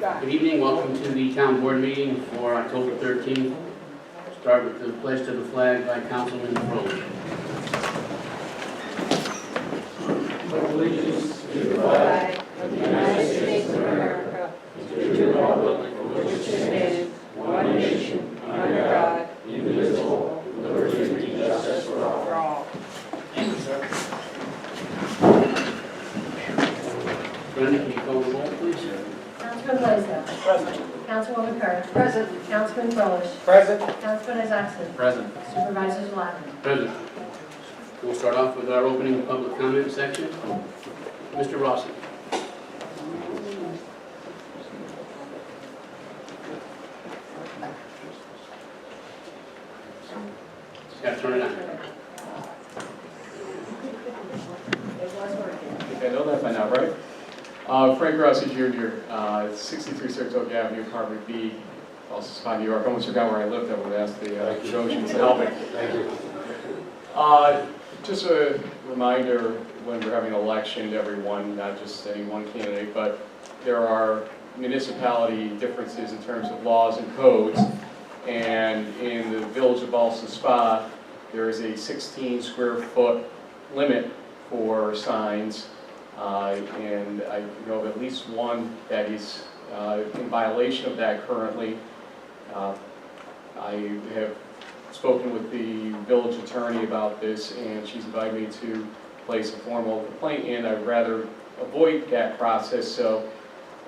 Good evening, welcome to the town board meeting for October 13th. Start with the pledge to the flag by Councilman Froelich. Allegiance to the flag of the United States of America, and to the republic for which it stands, one nation, under God, indivisible, with liberty and justice for all. Thank you, sir. Brenda, can you call the roll, please? Councilman Blaisdell. Present. Councilwoman Kerr. Present. Councilman Froelich. Present. Councilman Isaacson. Present. Supervisors Lappin. Present. We'll start off with our opening public comment section. Mr. Rossi. Just got to turn it on. It was working. Okay, I know that by now, right? Frank Rossi Jr., 6360 Oak Avenue, Harvard B, also Spot, New York. I almost forgot where I lived. I would ask the Trojans to help me. Thank you. Just a reminder, when we're having an election, to everyone, not just any one candidate, but there are municipality differences in terms of laws and codes. And in the village of Ballston Spa, there is a 16 square foot limit for signs. And I know of at least one that is in violation of that currently. I have spoken with the village attorney about this, and she's invited me to place a formal complaint in. I'd rather avoid that process, so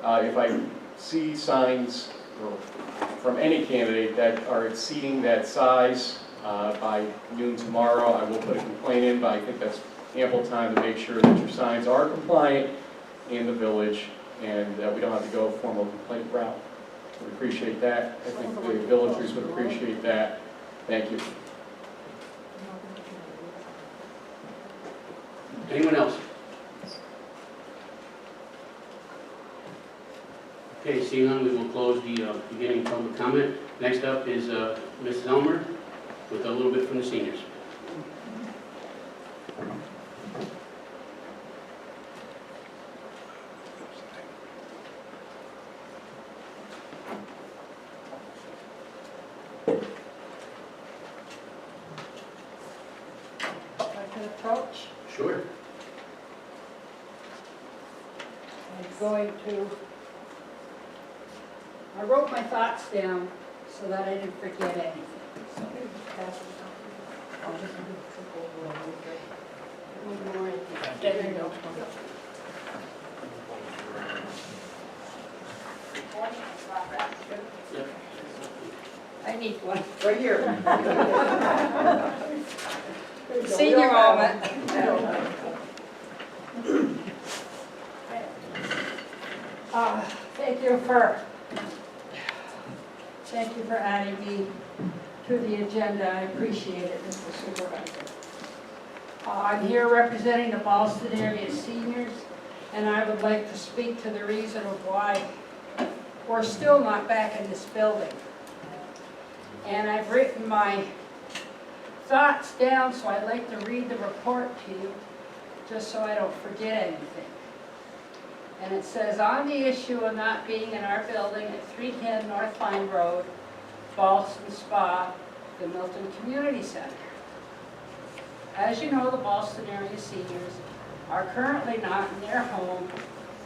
if I see signs from any candidate that are exceeding that size by noon tomorrow, I will put a complaint in, but I think that's ample time to make sure that your signs are compliant in the village and that we don't have to go a formal complaint route. We appreciate that. I think the villagers would appreciate that. Thank you. Anyone else? Okay, seeing none, we will close the beginning public comment. Next up is Mrs. Elmer with a little bit from the seniors. I can approach. Sure. I wrote my thoughts down so that I didn't forget anything. So, pass it on. I'll just trip over a little bit. One more. There you go. Yep. I need one. Right here. Senior moment. Thank you for adding me to the agenda. I appreciate it, Mr. Supervisor. I'm here representing the Ballston area seniors, and I would like to speak to the reason of why we're still not back in this building. And I've written my thoughts down, so I'd like to read the report to you, just so I don't forget anything. And it says, on the issue of not being in our building at 310 North Line Road, Ballston Spa, the Milton Community Center. As you know, the Ballston area seniors are currently not in their home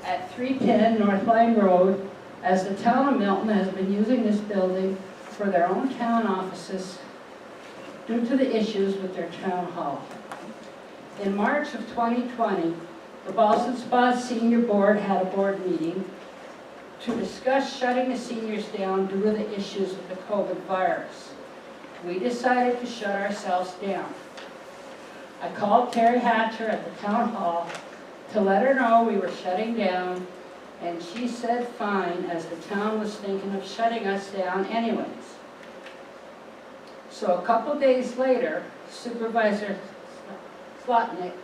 at 310 North Line Road, as the town of Milton has been using this building for their own town offices due to the issues with their town hall. In March of 2020, the Ballston Spa Senior Board had a board meeting to discuss shutting the seniors down due to the issues with the COVID virus. We decided to shut ourselves down. I called Terry Hatcher at the town hall to let her know we were shutting down, and she said fine, as the town was thinking of shutting us down anyways. So a couple days later, Supervisor Slotnick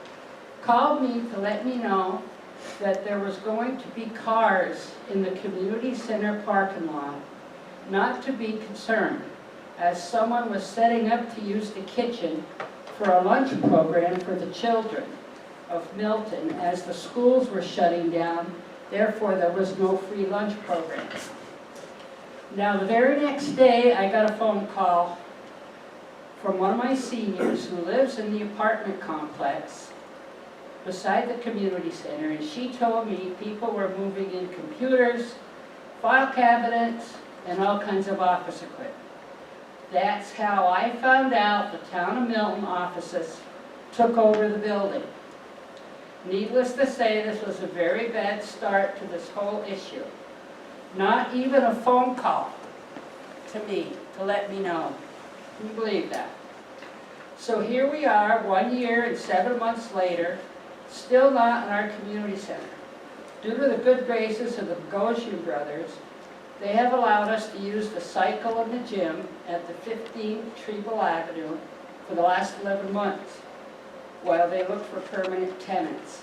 called me to let me know that there was going to be cars in the community center parking lot, not to be concerned, as someone was setting up to use the kitchen for a lunch program for the children of Milton, as the schools were shutting down Therefore, there was no free lunch program. Now, the very next day, I got a phone call from one of my seniors who lives in the apartment complex beside the community center, and she told me people were moving in computers, file cabinets, and all kinds of office equipment. That's how I found out the Town of Milton offices took over the building. Needless to say, this was a very bad start to this whole issue. Not even a phone call to me to let me know. Can you believe that? So here we are, 1 year and 7 months later, still not in our community center. Due to the good graces of the Bogosian brothers, they have allowed us to use the cycle and the gym at the 15 Treble Avenue for the last 11 months, while they look for permanent tenants.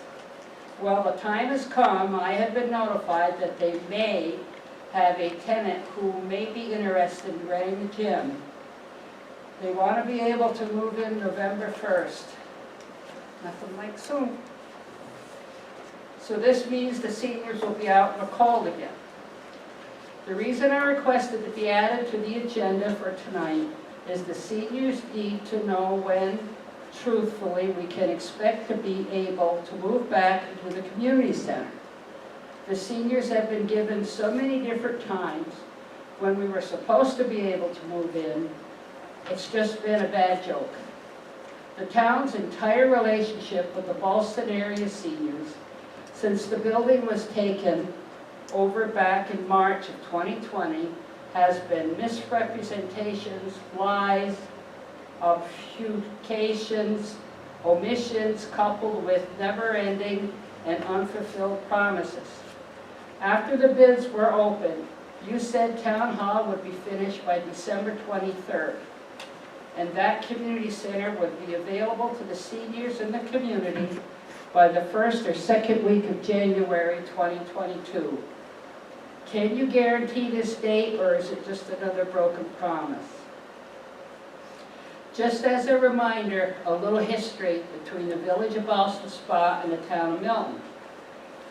Well, the time has come. I have been notified that they may have a tenant who may be interested in renting the gym. They want to be able to move in November 1st. Nothing like soon. So this means the seniors will be out in the cold again. The reason I requested to be added to the agenda for tonight is the seniors need to know when, truthfully, we can expect to be able to move back into the community center. The seniors have been given so many different times when we were supposed to be able to move in. It's just been a bad joke. The town's entire relationship with the Ballston area seniors, since the building was taken over back in March of 2020, has been misrepresentations, lies, obfuscations, omissions, coupled with never-ending and unfulfilled promises. After the bids were opened, you said Town Hall would be finished by December 23rd, and that community center would be available to the seniors in the community by the first or second week of January 2022. Can you guarantee this date, or is it just another broken promise? Just as a reminder, a little history between the Village of Ballston Spa and the Town of Milton.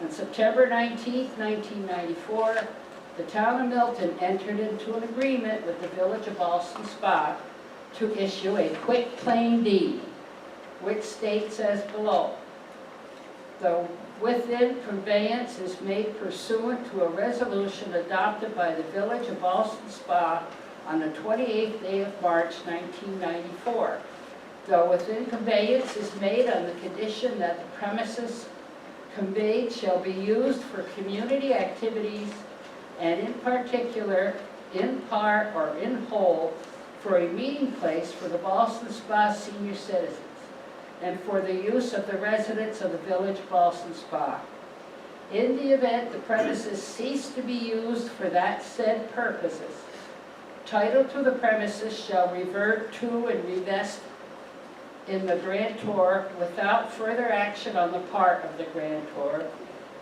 On September 19, 1994, the Town of Milton entered into an agreement with the Village of Ballston Spa to issue a quitclaim deed, which states as below: the within conveyance is made pursuant to a resolution adopted by the Village of Ballston Spa on the 28th day of March 1994. The within conveyance is made on the condition that the premises conveyed shall be used for community activities, and in particular, in part or in whole, for a meeting place for the Ballston Spa senior citizens, and for the use of the residents of the Village of Ballston Spa. In the event the premises cease to be used for that said purposes, title to the premises shall revert to and revest in the grantor without further action on the part of the grantor,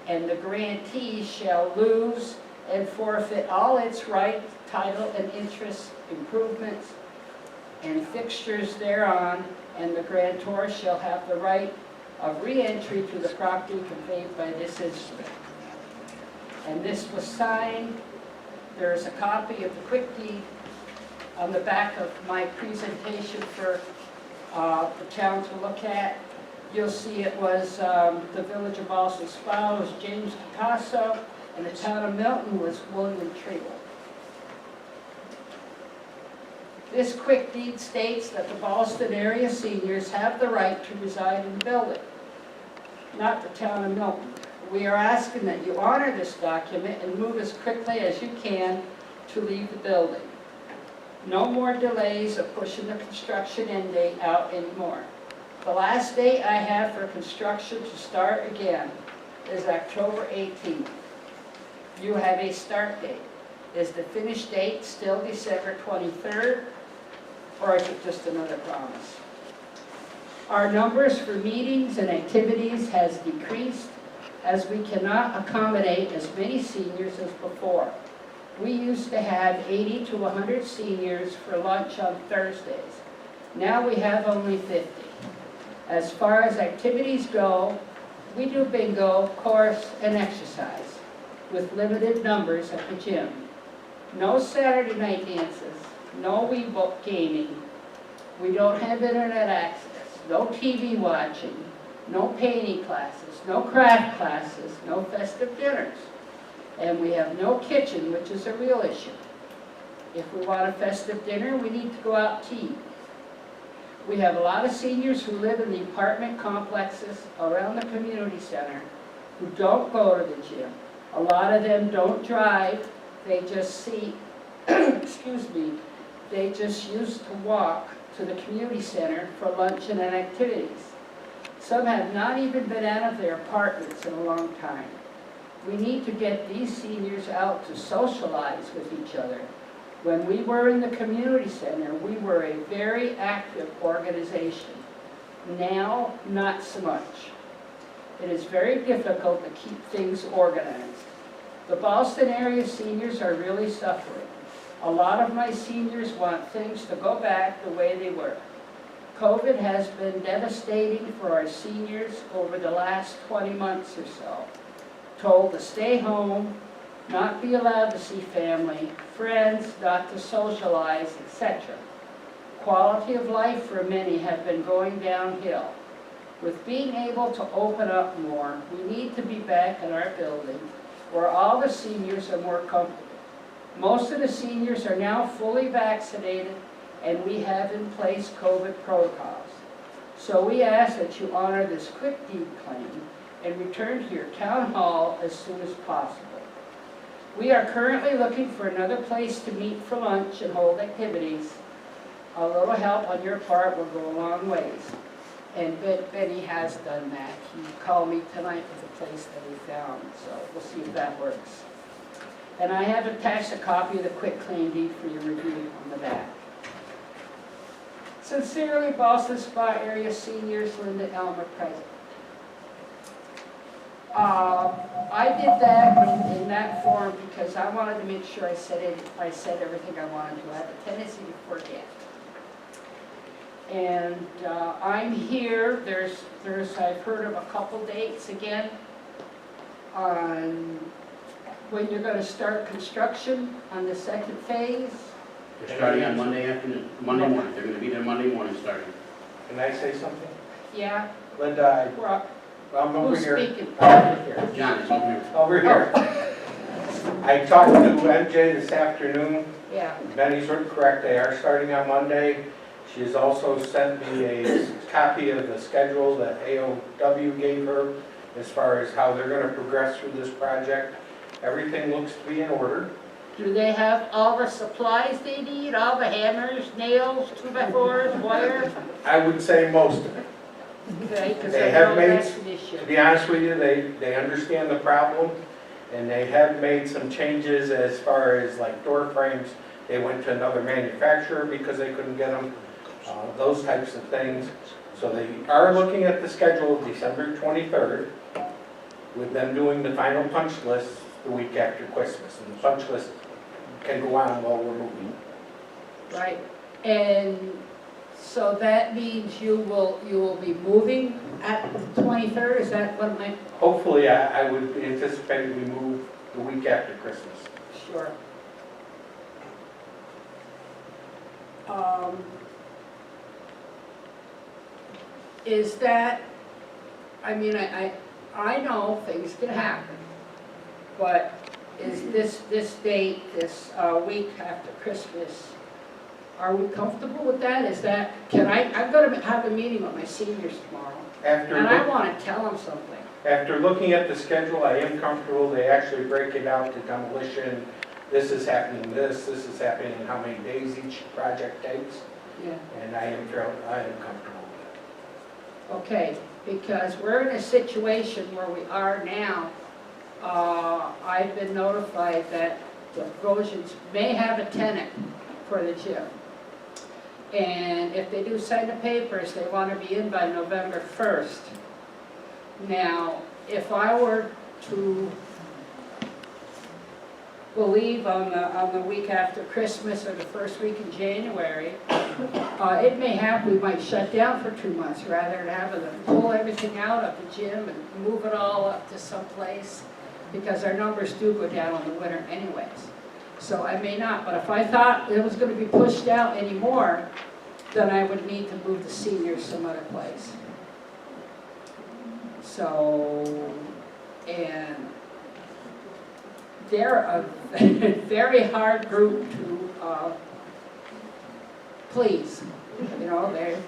and the grantee shall lose and forfeit all its right, title, and interest, improvements, and fixtures thereon, and the grantor shall have the right of re-entry to the property conveyed by this instrument. And this was signed. There is a copy of the quick deed on the back of my presentation for the town to look at. You'll see it was the Village of Ballston Spa was James Picasso, and the Town of Milton was William Treble. This quick deed states that the Ballston area seniors have the right to reside in the building, not the Town of Milton. We are asking that you honor this document and move as quickly as you can to leave the building. No more delays of pushing the construction end date out anymore. The last date I have for construction to start again is October 18th. You have a start date. Is the finish date still December 23rd, or is it just another promise? Our numbers for meetings and activities has decreased as we cannot accommodate as many seniors as before. We used to have 80 to 100 seniors for lunch on Thursdays. Now we have only 50. As far as activities go, we do bingo, chorus, and exercise. with limited numbers at the gym. No Saturday night dances, no Wii book gaming. We don't have internet access, no TV watching, no painting classes, no craft classes, no festive dinners. And we have no kitchen, which is a real issue. If we want a festive dinner, we need to go out to eat. We have a lot of seniors who live in the apartment complexes around the community center who don't go to the gym. A lot of them don't drive, they just see, excuse me, they just used to walk to the community center for lunch and activities. Some have not even been out of their apartments in a long time. We need to get these seniors out to socialize with each other. When we were in the community center, we were a very active organization. Now, not so much. It is very difficult to keep things organized. The Boston area seniors are really suffering. A lot of my seniors want things to go back the way they were. COVID has been devastating for our seniors over the last 20 months or so. Told to stay home, not be allowed to see family, friends, not to socialize, etc. Quality of life for many have been going downhill. With being able to open up more, we need to be back in our building where all the seniors are more comfortable. Most of the seniors are now fully vaccinated and we have in place COVID protocols. So we ask that you honor this quick deed claim and return to your town hall as soon as possible. We are currently looking for another place to meet for lunch and hold activities. A little help on your part will go a long ways. And Benny has done that. He called me tonight with a place that he found, so we'll see if that works. And I have attached a copy of the quick claim deed for your review on the back. Sincerely, Boston Spa Area Seniors, Linda Elmer, President. I did that in that form because I wanted to make sure I said everything I wanted to. I have a tendency to forget. And I'm here. I've heard of a couple dates again on when you're going to start construction on the second phase. They're starting on Monday morning. They're going to be there Monday morning starting. Can I say something? Yeah. Linda, I'm over Who's here. speaking? John is over here. Over here. I talked to MJ this afternoon. Yeah. Benny's correct, they are starting on Monday. She has also sent me a copy of the schedule that AOW gave her as far as how they're going to progress through this project. Everything looks to be in order. Do they have all the supplies they need? All the hammers, nails, 2x4s, wire? I would say most of it. Okay, because They I have know made- that's an issue. To be honest with you, they understand the problem, and they have made some changes as far as like door frames. They went to another manufacturer because they couldn't get them, those types of things. So they are looking at the schedule of December 23rd, with them doing the final punch list the week after Christmas. And the punch list can go on while we're moving. Right, and so that means you will be moving at the 23rd, is that what my, Hopefully, I would anticipate we move the week after Christmas. sure. Is that, I mean, I know things can happen, but is this date, this week after Christmas, are we comfortable with that? Is that, I'm gonna have a meeting with my seniors tomorrow, and I wanna tell them something. After looking at the schedule, I am comfortable. They actually break it out to demolition. This is happening this is happening, and how many days each project takes. Yeah. And I am comfortable with Okay, because we're in a situation where we are now. I've been notified that the Trojans may have a tenant for the gym. And if they do sign the papers, they want to be in by November 1st. Now, if I were to believe on the week after Christmas or the first week in January, it may happen we might shut down for 2 months rather than having to pull everything out of the gym and move it all up to someplace. because our numbers do go down in the winter anyways. So I may not, but if I thought it was gonna be pushed out anymore, then I would need to move the seniors some other place. So, and they're a very hard group to please. You know, they've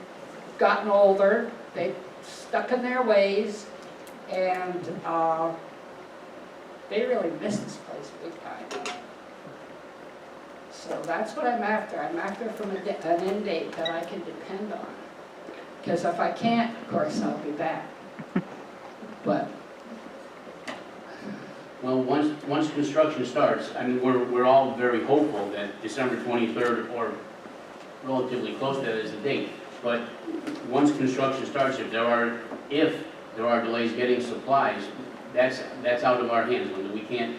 gotten older, they've stuck in their ways, and they really miss this place big time. So that's what I'm after. I'm after from an end date that I can depend on. Because if I can't, of course, I'll be back. But, Well, once construction starts, I mean, we're all very hopeful that December 23rd or relatively close to that is the date. But once construction starts, if there are delays getting supplies, that's out of our hands, Linda. We can't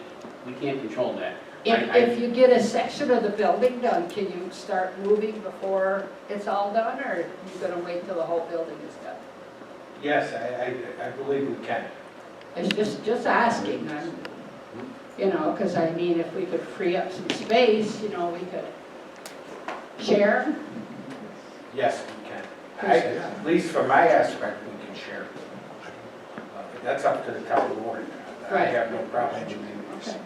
control that. if you get a section of the building done, can you start moving before it's all done? Or are you gonna wait till the whole building is done? Yes, I believe we can. It's just asking, you know, because I mean, if we could free up some space, you know, we could share. Yes, we can. At least from my aspect, we can share. That's up to the town board. I Right. have no problem with you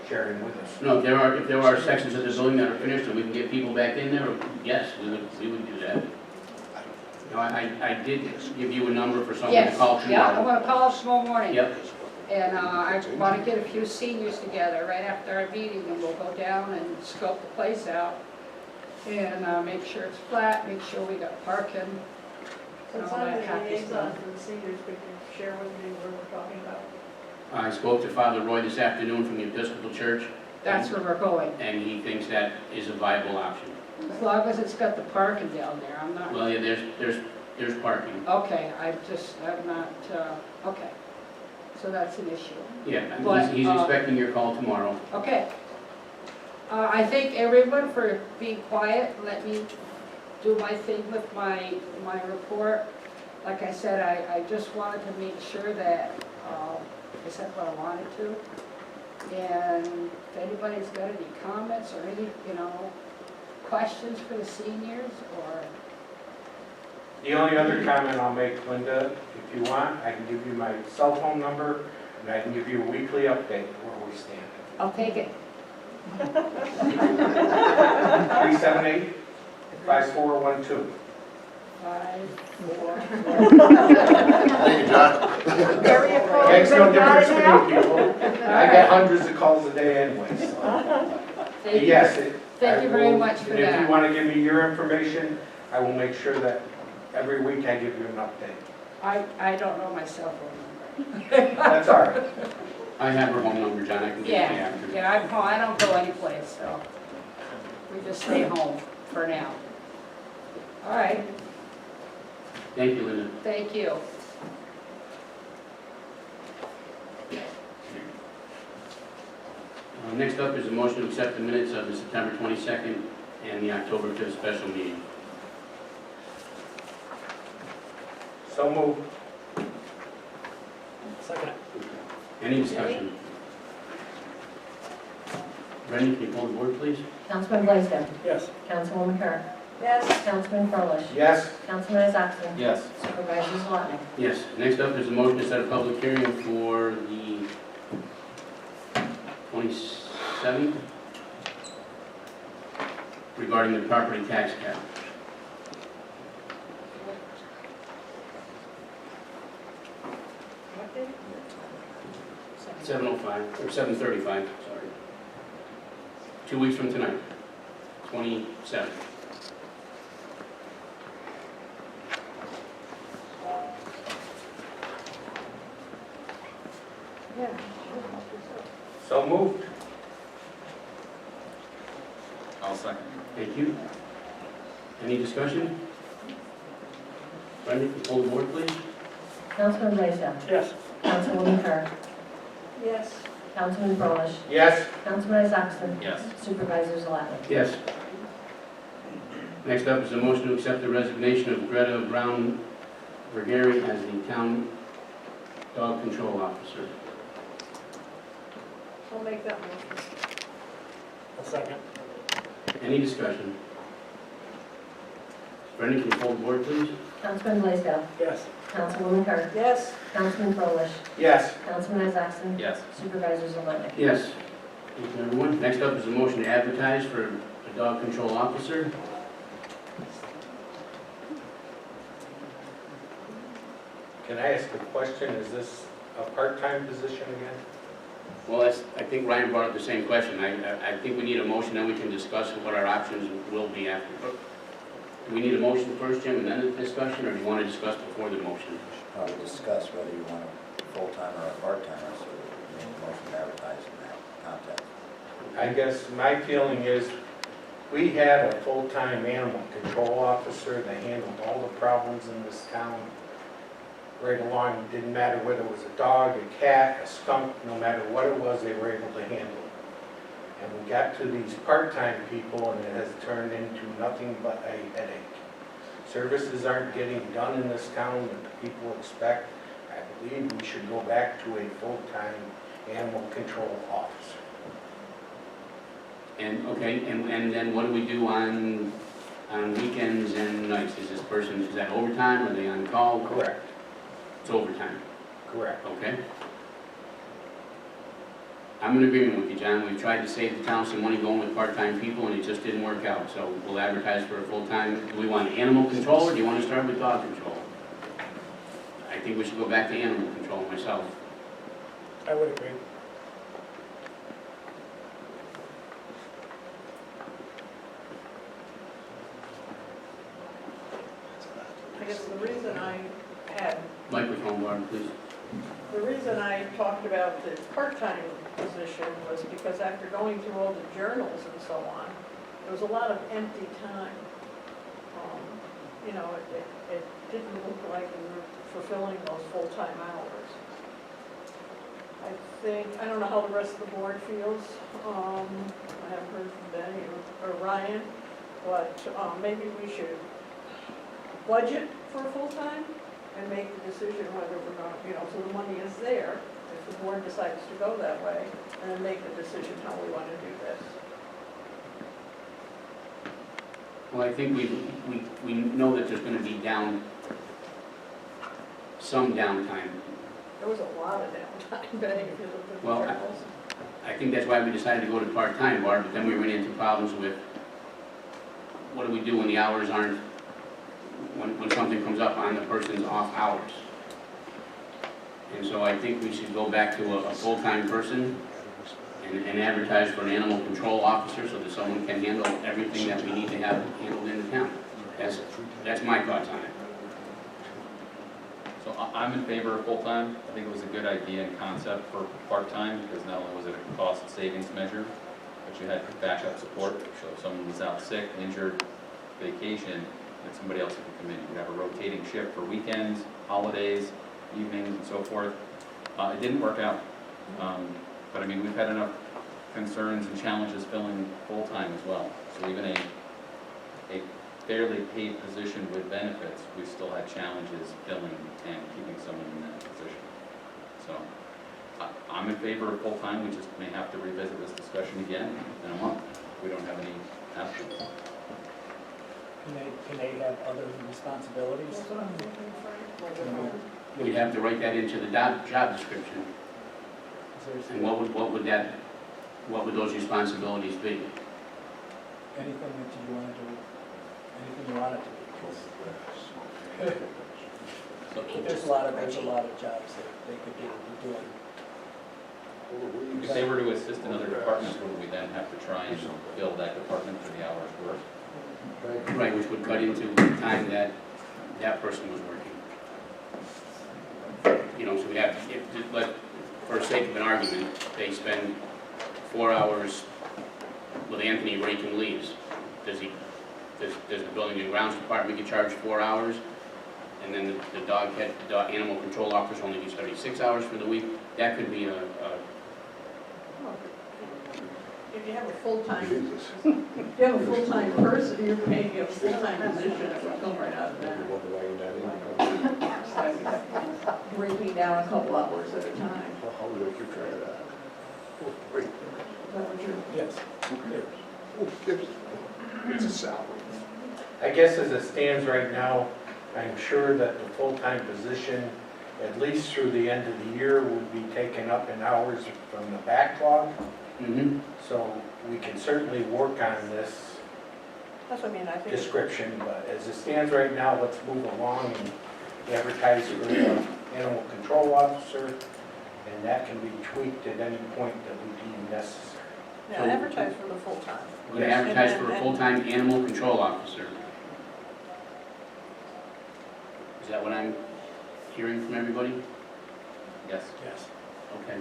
sharing with us. No, if there are sections of the building that are finished and we can get people back in there, yes, we would do that. No, I did give you a number for someone to Yes, call yeah, I'm tomorrow. gonna call tomorrow morning. Yep, And I want to get a few seniors together right after our meeting, and we'll go down and scope the place out and make sure it's flat, make sure we got parking. So and all some of that the happy liaison stuff. for the seniors, we can share with me what we're talking about. I spoke to Father Roy this afternoon from the Episcopal Church, That's where we're going. and he thinks that is a viable option. As long as it's got the parking down there, I'm not, Well, yeah, there's parking. okay, I'm not, okay. So that's an issue. Yeah, and But, he's expecting your call tomorrow. Okay. I thank everyone for being quiet, let me do my thing with my report. Like I said, I just wanted to make sure that I said what I wanted to. And if anybody's got any comments or any, questions for the seniors or, The only other comment I'll make, Linda, if you want, I can give you my cell phone number, and I can give you a weekly update where we stand. I'll take it. 378-5412. 5, 4. Thank you, John. Area code, Makes no everybody got difference it to now? me, people. I get hundreds of calls a day anyway, so. Thank you. Yes. Thank you very much for And if you that. want to give me your information, I will make sure that every week I give you an update. I don't know my cell phone number. That's all right. I have her home number, John, I can give it to you Yeah, after. yeah, I'm home, I don't go anyplace, so we just stay home for now. All right, Thank you, Linda. thank you. Next up is a motion to accept the minutes of the September 22nd and the October 5th special meeting. So moved. Any discussion? Brendan, can you pull the board, please? Councilman Blaisdell. Yes. Councilwoman Kerr. Yes, Councilman Froelich. Yes. Councilman Isakson. Yes. Supervisor Zalotnik. Yes. Next up is a motion to set a public hearing for the 27th regarding the property tax cap. what did? 7:05, or 7:35, sorry. 2 weeks from tonight, 27th. Yeah. So moved. I'll second. Thank you. Any discussion? Brendan, can you pull the board, please? Councilman Blaisdell. Yes. Councilwoman Kerr. Yes, Councilman Froelich. Yes. Councilman Isakson. Yes. Supervisor Zalotnik. Yes. Next up is a motion to accept the resignation of Greta Brown Vergari as the town dog control officer. I'll make that motion. A second. Any discussion? Brendan, can you hold the board, please? Councilman Blaisdell. Yes. Councilwoman Kerr. Yes, Councilman Frolich. Yes. Councilman Isakson. Yes. Supervisor Zavali. Yes. Thank you, everyone. Next up is a motion to advertise for a dog control officer. Can I ask a question? Is this a part-time position again? Well, I think Ryan brought up the same question. I think we need a motion, then we can discuss what our options will be after. Do we need a motion first, Jim, and then a discussion, or do you want to discuss before the motion? Probably discuss whether you want a full-timer or a part-timer, so you make a motion to advertise in that context. I guess my feeling is, we had a full-time animal control officer that handled all the problems in this town right along. It didn't matter whether it was a dog, a cat, a skunk, no matter what it was, they were able to handle it. And we got to these part-time people, and it has turned into nothing but a headache. Services aren't getting done in this town that people expect. I believe we should go back to a full-time animal control officer. And, okay, and then what do we do on weekends and nights? Is this person, is that overtime, are they on call? Correct, It's overtime, correct. okay? I'm in agreement with you, John. We've tried to save the town some money going with part-time people, and it just didn't work out. So we'll advertise for a full-time. Do we want animal control, or do you want to start with dog control? I think we should go back to animal control myself. I would agree. I guess the reason I had, Microphone, Barb, please. the reason I talked about the part-time position was because after going through all the journals and so on, there was a lot of empty time. You know, it didn't look like we were fulfilling those full-time hours. I don't know how the rest of the board feels. I haven't heard from Benny or Ryan, but maybe we should budget for full-time and make the decision whether we're going to, so the money is there, if the board decides to go that way, and then make the decision how we want to do this. Well, I think we know that there's going to be some downtime. There was a lot of downtime, Benny, if you look at the Well, journals. I think that's why we decided to go to part-time, Barb, but then we ran into problems with what do we do when the hours aren't, when something comes up on the person's off hours. And so I think we should go back to a full-time person and advertise for an animal control officer so that someone can handle everything that we need to have handled in the town. That's my thoughts on it. So I'm in favor of full-time. I think it was a good idea and concept for part-time because not only was it a cost savings measure, but you had backup support. So if someone was out sick, injured, vacation, and somebody else could come in. You'd have a rotating shift for weekends, holidays, evenings, and so forth. It didn't work out. But I mean, we've had enough concerns and challenges filling full-time as well. So even a fairly paid position with benefits, we still had challenges filling and keeping someone in that position. So I'm in favor of full-time. We just may have to revisit this discussion again in a month. We don't have any options. Can they have other responsibilities? That's what I'm thinking, Frank. We'd have to write that into the job description. And what would those responsibilities be? Anything that you want to do, anything you want it to be. There's a lot of jobs that they could be doing. If they were to assist in other departments, would we then have to try and fill that department for the hours worked? Right, which would cut into the time that that person was working. So we have, for sake of an argument, they spend 4 hours with Anthony raking leaves. Does the building and grounds department get charged 4 hours? And then the animal control officer only gets 36 hours for the week? That could be If you have a full-time, person, you're paying a full-time position, it would come right out of that. Breaking down a couple hours at a time. that what you're? Yes. Who cares? It's a salary. I guess as it stands right now, I'm sure that the full-time position, at least through the end of the year, would be taken up in hours from the backlog. Mm-hmm. So we can certainly work on this That's what I mean, I think. description, but as it stands right now, let's move along and advertise for the animal control officer, and that can be tweaked at any point that we deem necessary. Yeah, advertise for the full-time. We're gonna advertise for a full-time animal control officer. Is that what I'm hearing from everybody? Yes. Yes. Okay.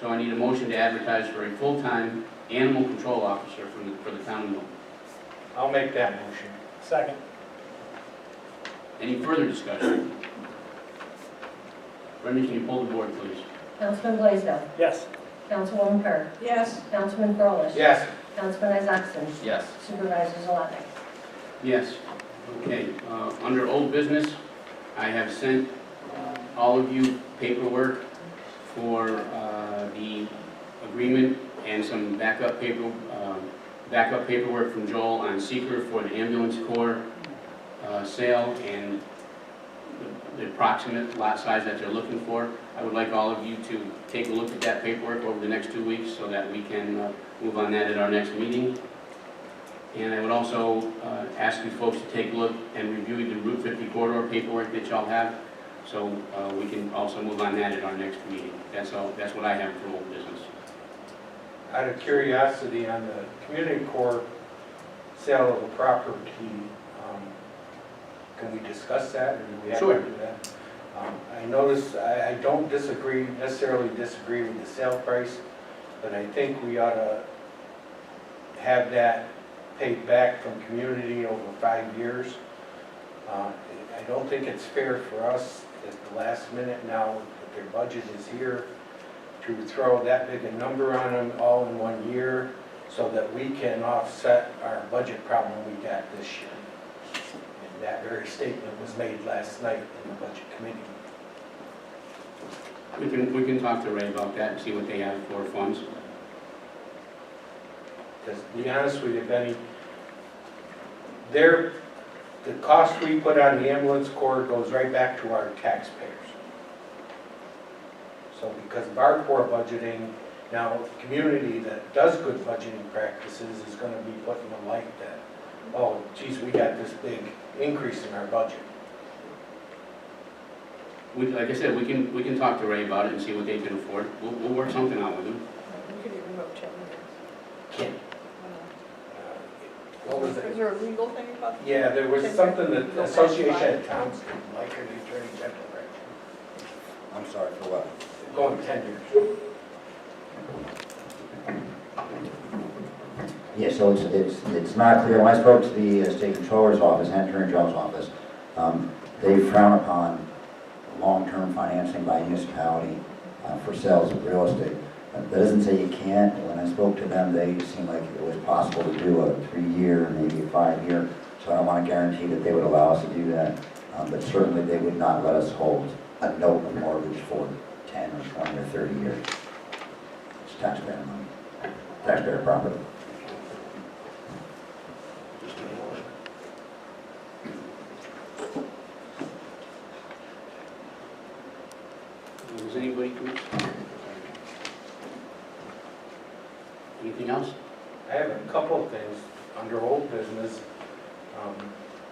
So I need a motion to advertise for a full-time animal control officer for the town of Milton. I'll make that motion. Second. Any further discussion? Brenda, can you pull the board, please? Councilman Blaisdell. Yes. Councilwoman Kerr. Yes, Councilman Frolich. Yes, Councilman Isaacson. Yes. Supervisor Zalati. Yes. Okay, under old business, I have sent all of you paperwork for the agreement and some backup paperwork from Joel on seeker for the ambulance corps sale and the approximate lot size that they're looking for. I would like all of you to take a look at that paperwork over the next 2 weeks so that we can move on that at our next meeting. And I would also ask you folks to take a look and review the Route 50 corridor paperwork that y'all have, so we can also move on that at our next meeting. That's all. That's what I have for old business. out of curiosity, on the community corps sale of the property, can we discuss that, or do we have to Sure. do that? I notice, I don't necessarily disagree with the sale price, but I think we ought to have that paid back from community over 5 years. I don't think it's fair for us at the last minute now that their budget is here to throw that big a number on them all in 1 year so that we can offset our budget problem we got this year. And that very statement was made last night in the budget committee. We can talk to Ray about that and see what they have for funds. Because to be honest with you, Benny, the cost we put on the ambulance corps goes right back to our taxpayers. So because of our poor budgeting, now the community that does good budgeting practices is going to be put in the light that, oh, geez, we got this big increase in our budget. Like I said, we can talk to Ray about it and see what they can afford. We'll work something out with them. we could even go 10 years. Can't. What was Is it? there a legal thing about? Yeah, there was something that the Association of Towns didn't like, or the Attorney General, right? I'm sorry, for what? Going 10 years. Yeah, so it's not clear. When I spoke to the state controller's office and attorney general's office, they frown upon long-term financing by municipality for sales of real estate. That doesn't say you can't. When I spoke to them, they seemed like it was possible to do a 3-year, maybe a 5-year. So I don't want to guarantee that they would allow us to do that. But certainly they would not let us hold a note of mortgage for 10 or 20 or 30 years. It's taxpayer money, taxpayer property. Does anybody? Anything else? I have a couple of things under old business.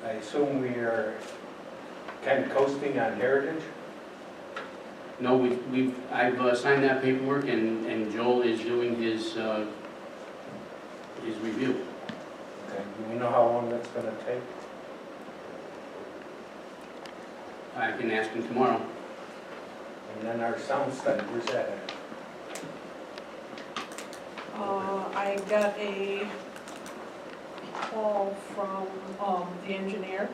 I assume we are kind of coasting on Heritage? No, I've signed that paperwork and Joel is doing his review. Okay, do we know how long that's going to take? I can ask him tomorrow. And then our sound study, where's that at? I got a call from the engineer.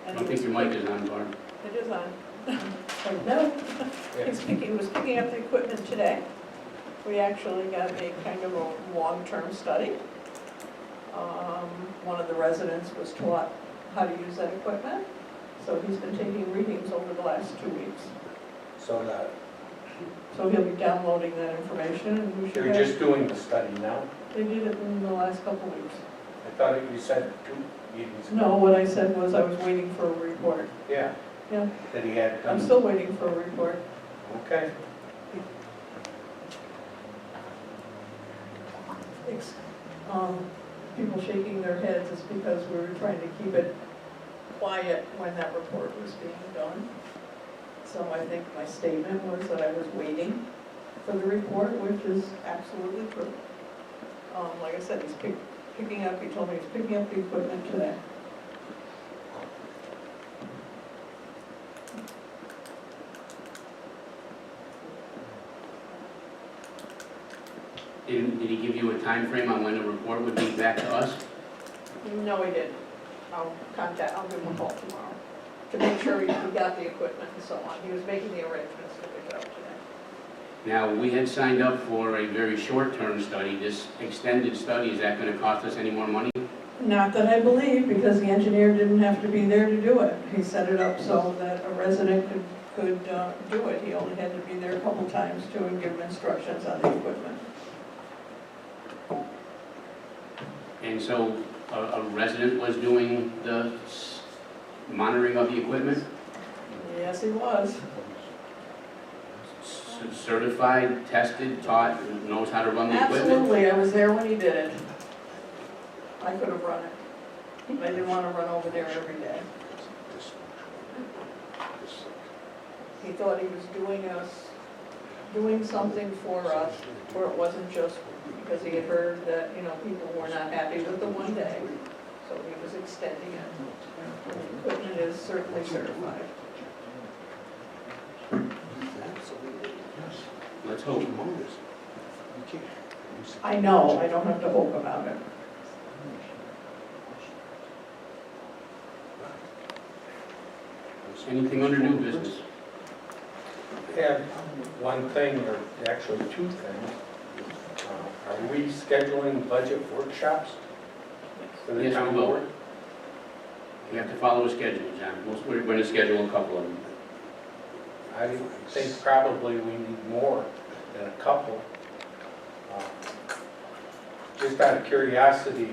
I don't think your mic is on, Barb. It is on. No. He was picking up the equipment today. We actually got a kind of a long-term study. One of the residents was taught how to use that equipment. So he's been taking readings over the last 2 weeks. So So he'll be downloading that information and we should They're have, just doing the study now? they did it in the last couple of weeks. I thought you said 2 meetings. No, what I said was I was waiting for a report. Yeah. Yeah. That he had I'm done. still waiting for a report. Okay. Ex- People shaking their heads is because we were trying to keep it quiet when that report was being done. So I think my statement was that I was waiting for the report, which is absolutely true. Like I said, he's picking up, he told me he's picking up the equipment today. Did he give you a time frame on when the report would be back to us? No, he didn't. I'll give him a call tomorrow to make sure he got the equipment and so on. He was making the arrangements to pick it up today. Now, we had signed up for a very short-term study. This extended study, is that gonna cost us any more money? Not that I believe, because the engineer didn't have to be there to do it. He set it up so that a resident could do it. He only had to be there a couple times to and give him instructions on the equipment. And so a resident was doing the monitoring of the equipment? Yes, he was. Certified, tested, taught, knows how to run the equipment? Absolutely, I was there when he did it. I could have run it. I didn't want to run over there every day. He thought he was doing something for us, where it wasn't just because he had heard that, you know, people were not happy with the one day. So he was extending it. The equipment is certainly certified. Let's hope. I know, I don't have to hope about it. Anything under new business? I have one thing, or actually 2 things. Are we scheduling budget workshops for the Yes, we town will. board? We have to follow a schedule, John. We're going to schedule a couple of them. I think probably we need more than a couple. Just out of curiosity,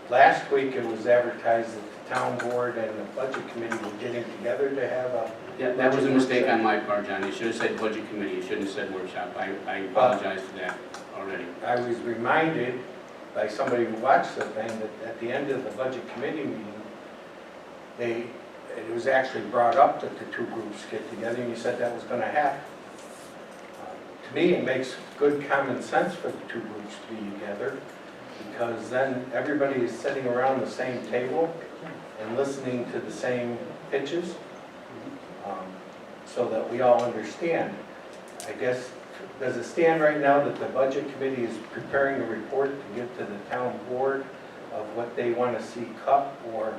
last week it was advertised that the town board and the budget committee were getting together to have a... Yeah, that was a mistake on my part, John. You should have said budget committee. You shouldn't have said workshop. I apologize for that already. I was reminded by somebody who watched the thing that at the end of the budget committee meeting, it was actually brought up that the 2 groups get together, and you said that was going to happen. To me, it makes good common sense for the 2 groups to be together, because then everybody is sitting around the same table and listening to the same pitches, so that we all understand. I guess, does it stand right now that the budget committee is preparing a report to give to the town board of what they want to see cut, or?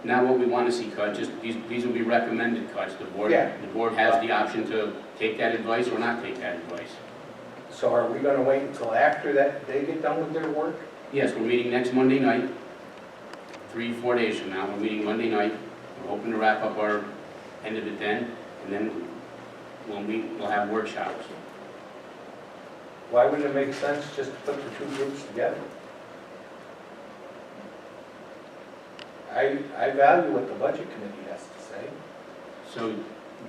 Not what we want to see cut, just these will be recommended cuts. The board has the option to take that advice or not take that advice. So are we going to wait until after that they get done with their work? Yes, we're meeting next Monday night, 3-4 days from now. We're meeting Monday night. We're hoping to wrap up our end of it then, and then we'll have workshops. Why wouldn't it make sense just to put the 2 groups together? I value what the budget committee has to say. So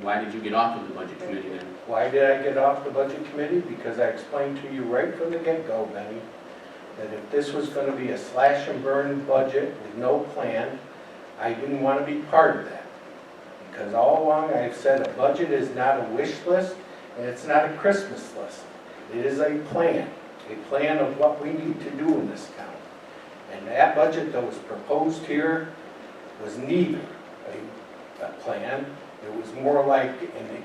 why did you get off of the budget committee then? Why did I get off the budget committee? Because I explained to you right from the get-go, Benny, that if this was going to be a slash and burn budget with no plan, I didn't want to be part of that. Because all along I've said a budget is not a wish list and it's not a Christmas list. It is a plan of what we need to do in this town. And that budget that was proposed here was neither a plan. It was more like, and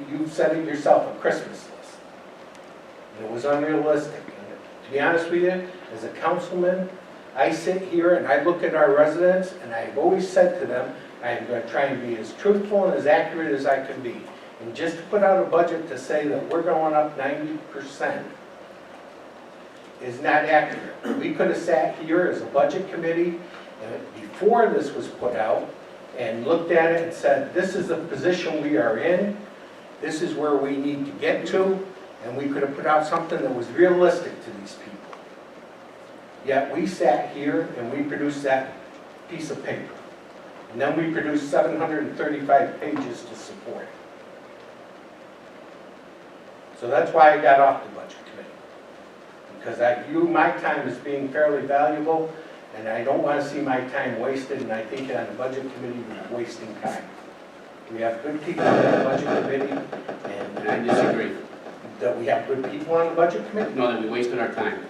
you said it yourself, a Christmas list. And it was unrealistic. And to be honest with you, as a councilman, I sit here and I look at our residents and I've always said to them, I'm going to try and be as truthful and as accurate as I can be. And just to put out a budget to say that we're going up 90% is not accurate. We could have sat here as a budget committee before this was put out and looked at it and said, this is the position we are in, this is where we need to get to, and we could have put out something that was realistic to these people. Yet we sat here and we produced that piece of paper. And then we produced 735 pages to support it. So that's why I got off the budget committee. Because I view my time as being fairly valuable, and I don't want to see my time wasted, and I think on the budget committee we're wasting time. We have good people on the budget committee, And I disagree. that we have good people on the budget committee. No, that we wasted our time.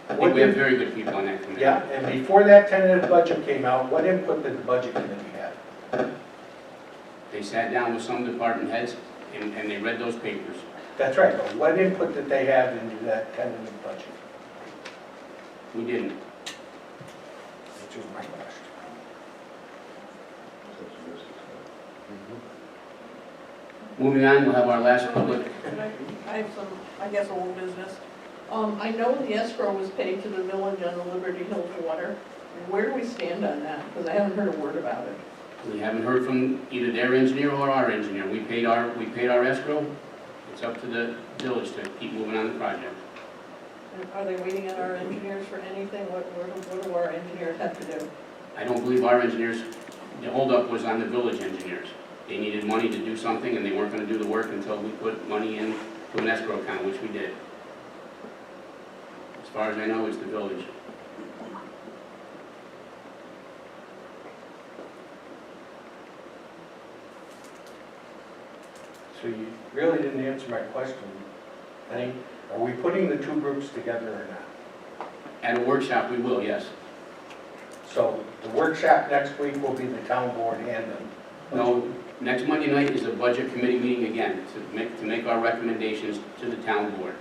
I think we have very good people on that committee. Yeah, and before that tentative budget came out, what input did the budget committee have? They sat down with some department heads and they read those papers. That's right, but what input did they have into that tentative budget? We didn't. Which was my question. Moving on, we'll have our last public. I have some, I guess, old business. I know the escrow was paid to the village on the Liberty Hills water. Where do we stand on that? Because I haven't heard a word about it. We haven't heard from either their engineer or our engineer. We paid our escrow. It's up to the village to keep moving on the project. And are they waiting on our engineers for anything? What do our engineers have to do? I don't believe our engineers, the holdup was on the village engineers. They needed money to do something and they weren't going to do the work until we put money into an escrow account, which we did. As far as I know, it's the village. So you really didn't answer my question. Penny, are we putting the two groups together or not? At a workshop, we will, yes. So the workshop next week will be the town board and the... No, next Monday night is a budget committee meeting again to make our recommendations to the town board,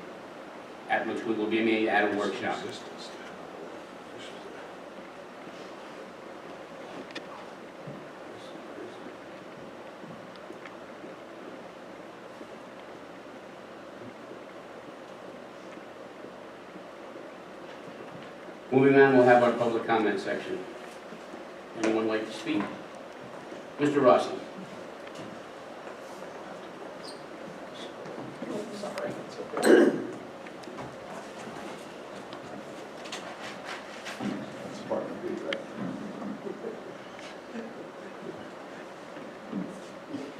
at which we will be made at a workshop. Moving on, we'll have our public comment section. Anyone like to speak? Mr. Rossi. Sorry.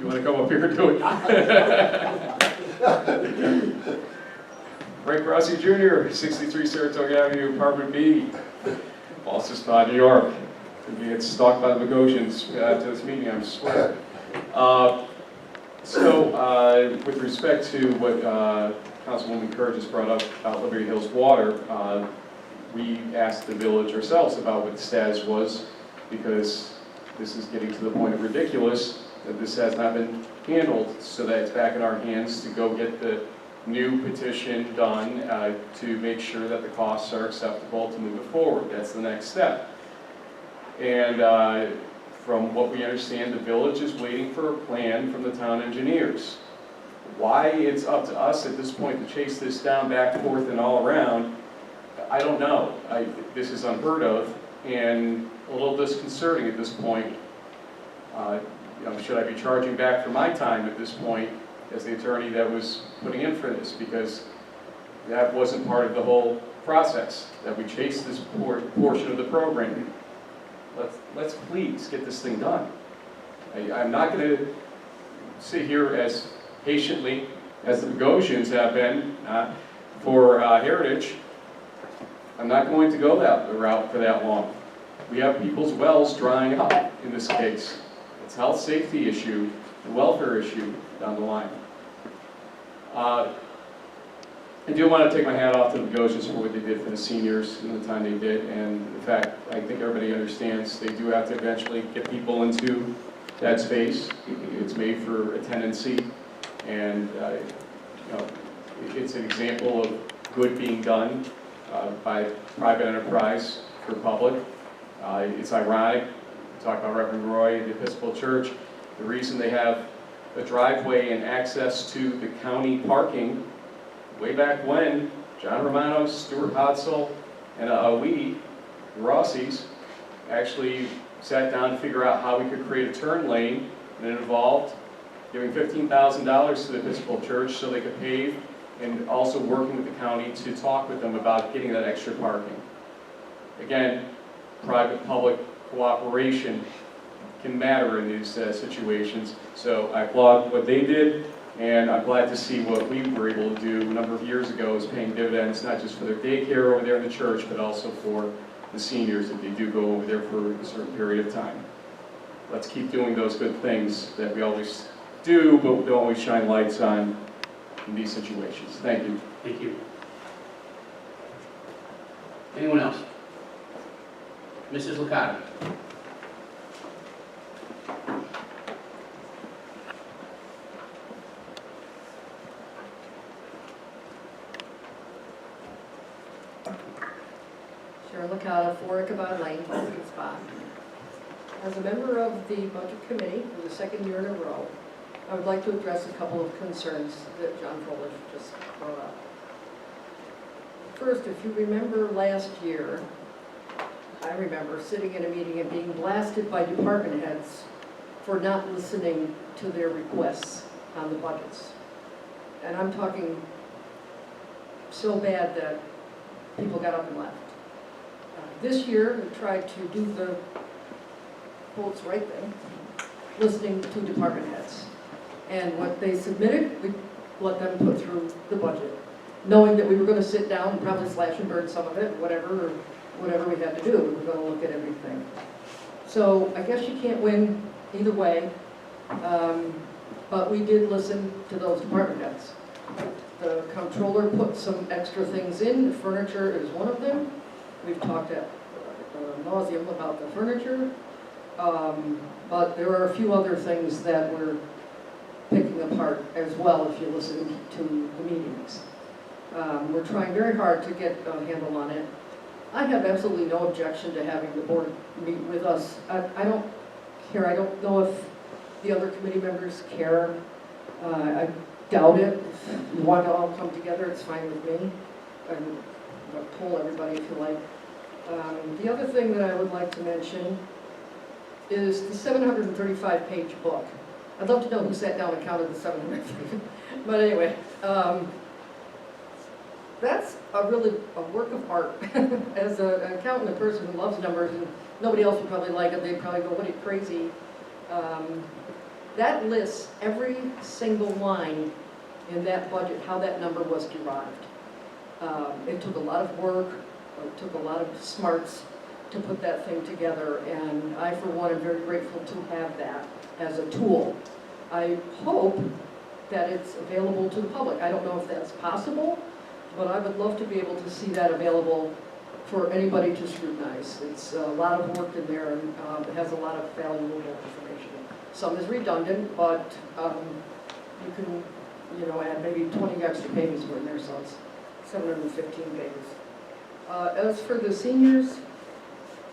You want to come up here and do it? Frank Rossi Jr., 63 Saratoga Avenue, Apartment B, Boston Spa, New York. We get stalked by the Bogosians to this meeting, I swear. With respect to what Councilwoman Kerr just brought up about Liberty Hills Water, we asked the village ourselves about what the status was, because this is getting to the point of ridiculous that this has not been handled, so that it's back in our hands to go get the new petition done to make sure that the costs are acceptable to move it forward. That's the next step. And from what we understand, the village is waiting for a plan from the town engineers. Why it's up to us at this point to chase this down, back, forth, and all around, I don't know. This is unheard of and a little disconcerting at this point. Should I be charging back for my time at this point as the attorney that was putting in for this? Because that wasn't part of the whole process, that we chased this portion of the program. Let's please get this thing done. I'm not going to sit here as patiently as the Bogosians have been for Heritage. I'm not going to go that route for that long. We have people's wells drying up in this case. It's a health safety issue, a welfare issue down the line. I do want to take my hat off to the Bogosians for what they did for the seniors in the time they did, and in fact, I think everybody understands they do have to eventually get people into that space. It's made for a tenancy, and it's an example of good being done by private enterprise for public. It's ironic, we talk about Reverend Roy, the Episcopal Church, the reason they have a driveway and access to the county parking. Way back when, John Romano, Stuart Hodsell, and we, the Rossies, actually sat down to figure out how we could create a turn lane, and it involved giving $15,000 to the Episcopal Church so they could pave, and also working with the county to talk with them about getting that extra parking. Again, private-public cooperation can matter in these situations, so I applaud what they did, and I'm glad to see what we were able to do a number of years ago is paying dividends, not just for their daycare over there in the church, but also for the seniors if they do go over there for a certain period of time. Let's keep doing those good things that we always do, but we don't always shine lights on in these situations. Thank you. Thank you. Anyone else? Mrs. Licata? Sharon Licata, 4 Ichabod Lane, Pleasant Spot. As a member of the Budget Committee for the second year in a row, I would like to address a couple of concerns that John Froelich just brought up. First, if you remember last year, I remember sitting in a meeting and being blasted by department heads for not listening to their requests on the budgets. And I'm talking so bad that people got up and left. This year, we tried to do the quotes right thing, listening to department heads. And what they submitted, we let them put through the budget, knowing that we were going to sit down and probably slash and burn some of it, whatever we had to do. We were going to look at everything. So I guess you can't win either way, but we did listen to those department heads. The comptroller put some extra things in. The furniture is one of them. We've talked at nauseam about the furniture, but there are a few other things that we're picking apart as well if you listen to the meetings. We're trying very hard to get a handle on it. I have absolutely no objection to having the board meet with us. I don't care. I don't know if the other committee members care. I doubt it. If you want to all come together, it's fine with me. And I'll poll everybody if you like. The other thing that I would like to mention is the 735-page book. I'd love to know who sat down and counted the 735. But anyway, that's really a work of art. As an accountant, a person who loves numbers, and nobody else would probably like it, they'd probably go, what are you, crazy? That lists every single line in that budget, how that number was derived. It took a lot of work, it took a lot of smarts to put that thing together, and I, for one, am very grateful to have that as a tool. I hope that it's available to the public. I don't know if that's possible, but I would love to be able to see that available for anybody to scrutinize. It's a lot of work in there, and it has a lot of valuable information. Some is redundant, but you can, add maybe 20 extra pages in there, so it's 715 pages. As for the seniors,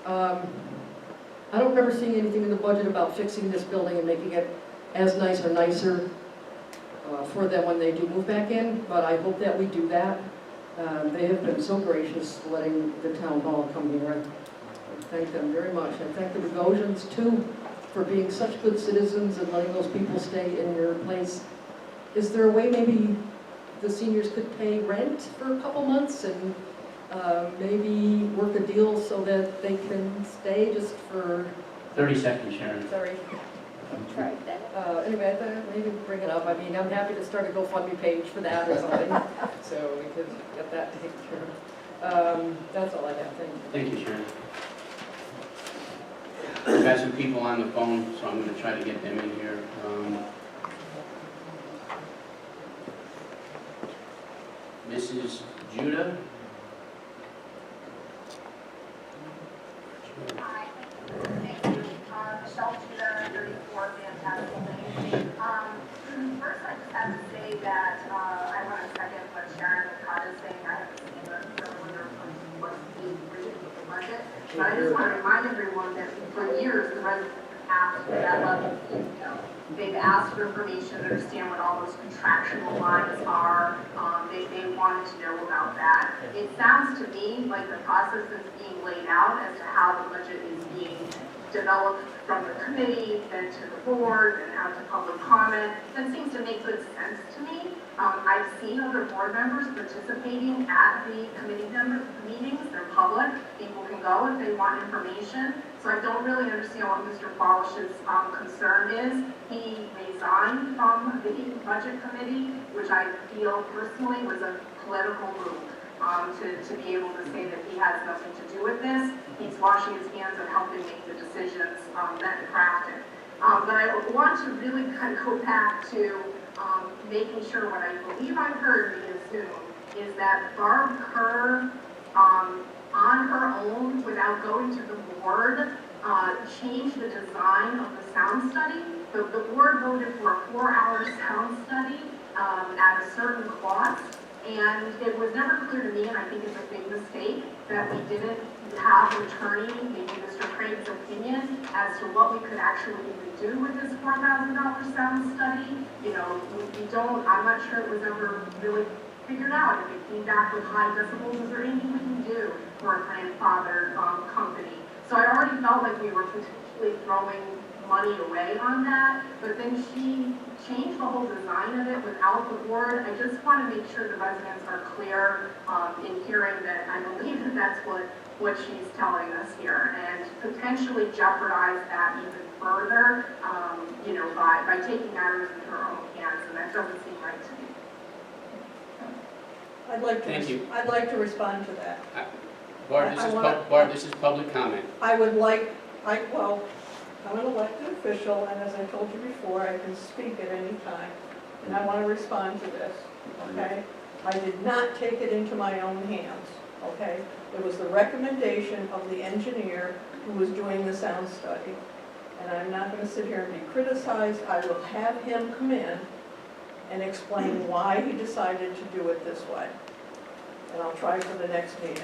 I don't remember seeing anything in the budget about fixing this building and making it as nice or nicer for them when they do move back in, but I hope that we do that. They have been so gracious letting the town hall come here. I thank them very much. I thank the Bogosians too for being such good citizens and letting those people stay in their place. Is there a way maybe the seniors could pay rent for a couple months and maybe work a deal so that they can stay just for... 30 seconds, Sharon. Sorry. Tried that. Anyway, I thought maybe bring it up. I mean, I'm happy to start a GoFundMe page for that or something, so we could get that taken care of. That's all I have. Thank you. Thank you, Sharon. We've got some people on the phone, so I'm going to try to get them in here. Mrs. Judah? Hi, thank you. Michelle Tudor, 34 Fantastic Lane. First, I just have to say that I want to second what Sharon Licata is saying. I haven't seen the earlier what's being read with the budget. But I just want to remind everyone that for years, the residents have asked for that level of detail. They've asked for information to understand what all those contractual lines are. They wanted to know about that. It sounds to me like the process is being laid out as to how the budget is being developed from the committee, then to the board, then out to public comment. That seems to make good sense to me. I've seen other board members participating at the committee member meetings. They're public. People can go if they want information. So I don't really understand what Mr. Walsh's concern is. He resigned from the budget committee, which I feel personally was a political move. To be able to say that he has nothing to do with this. He's washing his hands and helping make the decisions that crafted. But I want to really kind of go back to making sure what I believe I heard via Zoom is that Barb Kerr, on her own, without going to the board, changed the design of the sound study. The board voted for a 4-hour sound study at a certain cost. And it was never clear to me, and I think it's a big mistake, that we didn't have an attorney, maybe Mr. Craig's opinion, as to what we could actually even do with this $4,000 sound study. You know, we don't, I'm not sure it was ever really figured out. If it came back with high decibels, is there anything we can do for a grandfathered company? So I already felt like we were potentially throwing money away on that, but then she changed the whole design of it without the board. I just want to make sure the residents are clear in hearing that I believe that that's what she's telling us here, and potentially jeopardize that even further, you know, by taking matters into her own hands, and that doesn't seem right to me. Thank you. I'd like to respond to that. Barb, this is public comment. I would like, well, I'm an elected official, and as I told you before, I can speak at any time, and I want to respond to this, okay? I did not take it into my own hands, okay? It was the recommendation of the engineer who was doing the sound study, and I'm not going to sit here and be criticized. I will have him come in and explain why he decided to do it this way, and I'll try for the next meeting.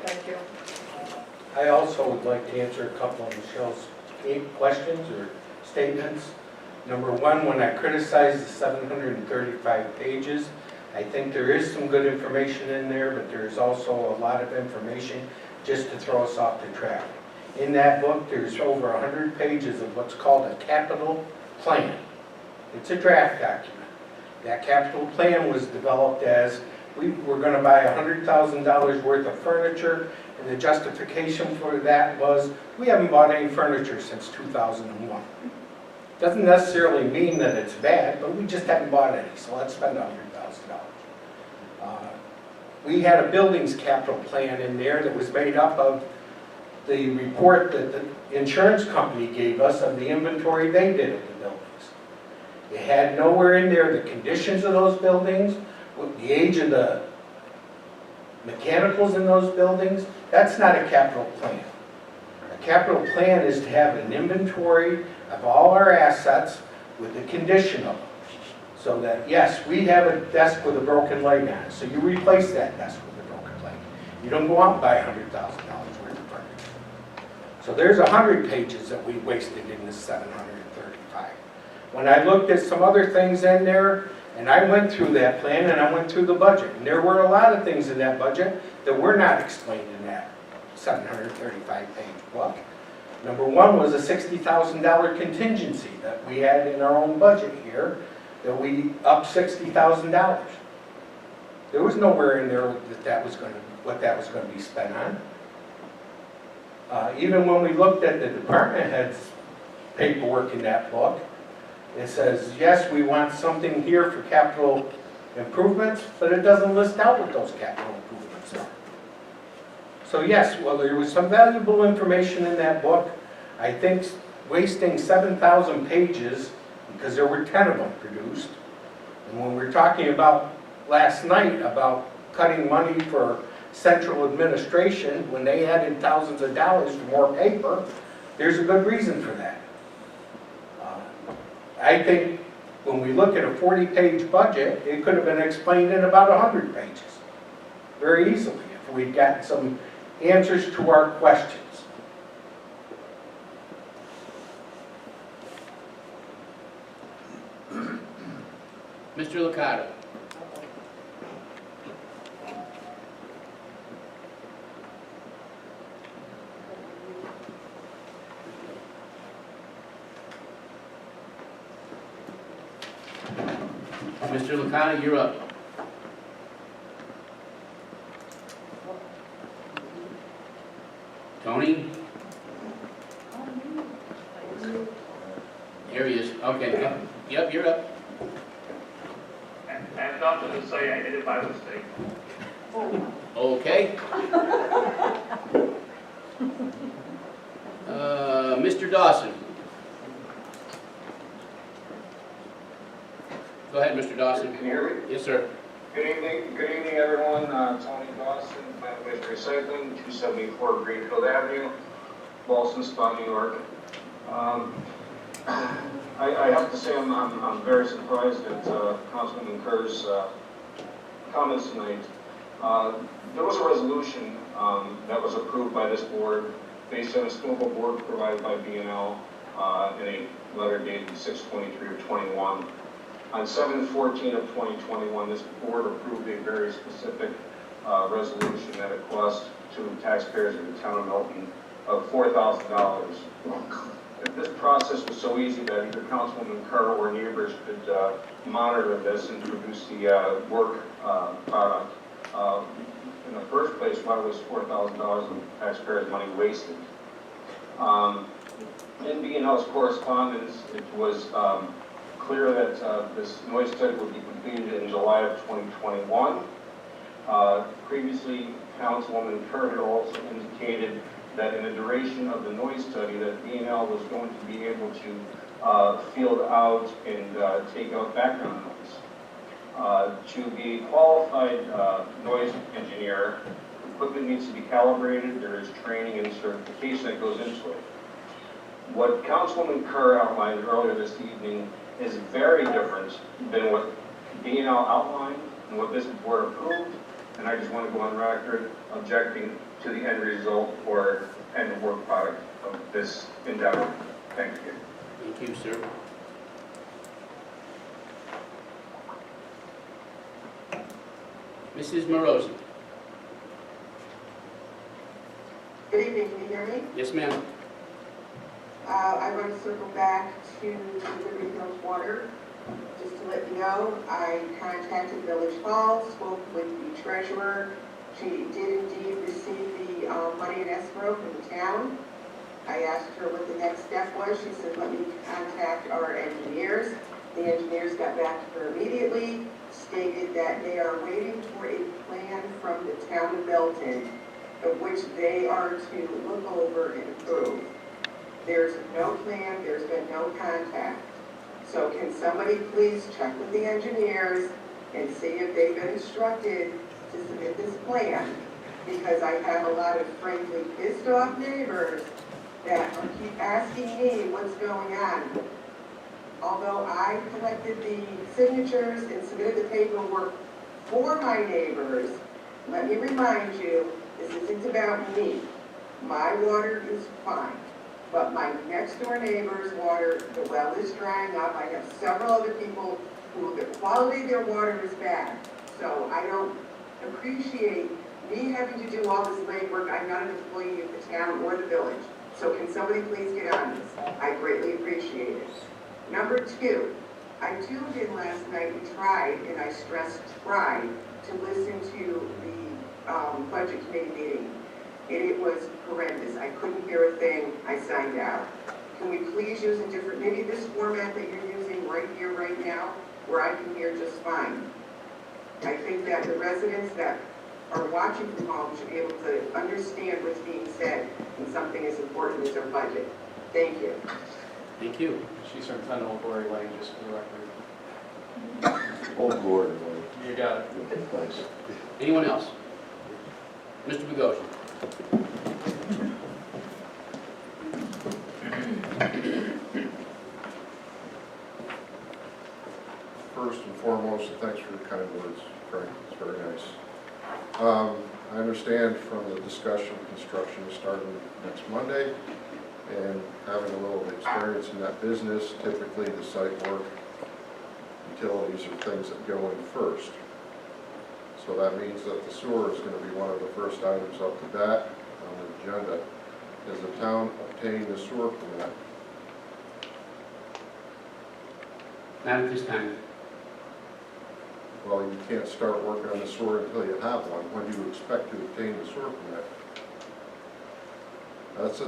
Thank you. I also would like to answer a couple of Michelle's questions or statements. Number one, when I criticize the 735 pages, I think there is some good information in there, but there's also a lot of information just to throw us off the track. In that book, there's over 100 pages of what's called a capital plan. It's a draft document. That capital plan was developed as we were going to buy $100,000 worth of furniture, and the justification for that was we haven't bought any furniture since 2001. Doesn't necessarily mean that it's bad, but we just haven't bought any, so let's spend $100,000. We had a buildings capital plan in there that was made up of the report that the insurance company gave us of the inventory they did of the buildings. It had nowhere in there the conditions of those buildings, the age of the mechanicals in those buildings. That's not a capital plan. A capital plan is to have an inventory of all our assets with the condition of them. So that, yes, we have a desk with a broken leg on it, so you replace that desk with a broken leg. You don't go out and buy $100,000 worth of furniture. So there's 100 pages that we wasted in this 735. When I looked at some other things in there, and I went through that plan and I went through the budget, and there were a lot of things in that budget that were not explained in that 735-page book. Number one was a $60,000 contingency that we had in our own budget here, that we upped $60,000. There was nowhere in there that was going to, what that was going to be spent on. Even when we looked at the department head's paperwork in that book, it says, yes, we want something here for capital improvements, but it doesn't list out what those capital improvements are. So yes, well, there was some valuable information in that book. I think wasting 7,000 pages, because there were 10 of them produced, and when we were talking about last night about cutting money for central administration, when they added thousands of dollars for more paper, there's a good reason for that. I think when we look at a 40-page budget, it could have been explained in about 100 pages, very easily, if we'd gotten some answers to our questions. Mr. Licata. Mr. Licata, you're up. Tony? Here he is. Okay, yep, you're up. I have nothing to say, I did it by mistake. Okay. Mr. Dawson. Go ahead, Mr. Dawson. Can you hear me? Yes, sir. Good evening, everyone. Tony Dawson, Plant Waste Recycling, 274 Greenfield Avenue, Ballston Spa, New York. I have to say I'm very surprised at Councilman Kerr's comments tonight. There was a resolution that was approved by this board based on a scope of work provided by B&L in a letter dated 6/23 of 21. On 7/14 of 2021, this board approved a very specific resolution at a cost to taxpayers in the town of Milton of $4,000. If this process was so easy that either Councilwoman Kerr or neighbors could monitor this and produce the work product, in the first place, why was $4,000 of taxpayers' money wasted? In B&L's correspondence, it was clear that this noise study would be completed in July of 2021. Previously, Councilwoman Kerr had also indicated that in the duration of the noise study that B&L was going to be able to field out and take out background noise. To be a qualified noise engineer, equipment needs to be calibrated, there is training and certification that goes into it. What Councilwoman Kerr outlined earlier this evening is very different than what B&L outlined and what this board approved, and I just want to go on record objecting to the end result or end work product of this endeavor. Thank you. Thank you, sir. Mrs. Morosi. Good evening, can you hear me? Yes, ma'am. I want to circle back to Liberty Hills Water. Just to let you know, I contacted Village Hall, spoke with the treasurer. She did indeed receive the money in escrow from the town. I asked her what the next step was. She said, let me contact our engineers. The engineers got back to her immediately, stated that they are waiting for a plan from the Town of Milton, of which they are to look over and approve. There's no plan, there's been no contact. So can somebody please check with the engineers and see if they've been instructed to submit this plan? Because I have a lot of frankly pissed off neighbors that keep asking me what's going on. Although I collected the signatures and submitted the paperwork for my neighbors, let me remind you, this isn't about me. My water is fine, but my next door neighbor's water, the well is drying up. I have several other people who the quality of their water is bad. So I don't appreciate me having to do all this legwork. I'm not an employee of the town or the village. So can somebody please get on this? I greatly appreciate it. Number two, I tuned in last night and tried, and I stressed tried, to listen to the budget committee meeting. And it was horrendous. I couldn't hear a thing. I signed out. Can we please use a different, maybe this format that you're using right here, right now, where I can hear just fine. I think that the residents that are watching from home should be able to understand what's being said in something as important as our budget. Thank you. Thank you. She's from 10 Old Glory Lane, just for the record. Old Glory. You got it. Thanks. Anyone else? Mr. Bogosian. First and foremost, thanks for the kind words, Frank. It's very nice. I understand from the discussion, construction is starting next Monday, and having a little experience in that business, typically the site work, utilities are things that go in first. So that means that the sewer is going to be one of the first items up to bat on the agenda. Has the town obtained the sewer permit? Not at this time. Well, you can't start working on the sewer until you have one. When do you expect to obtain the sewer permit?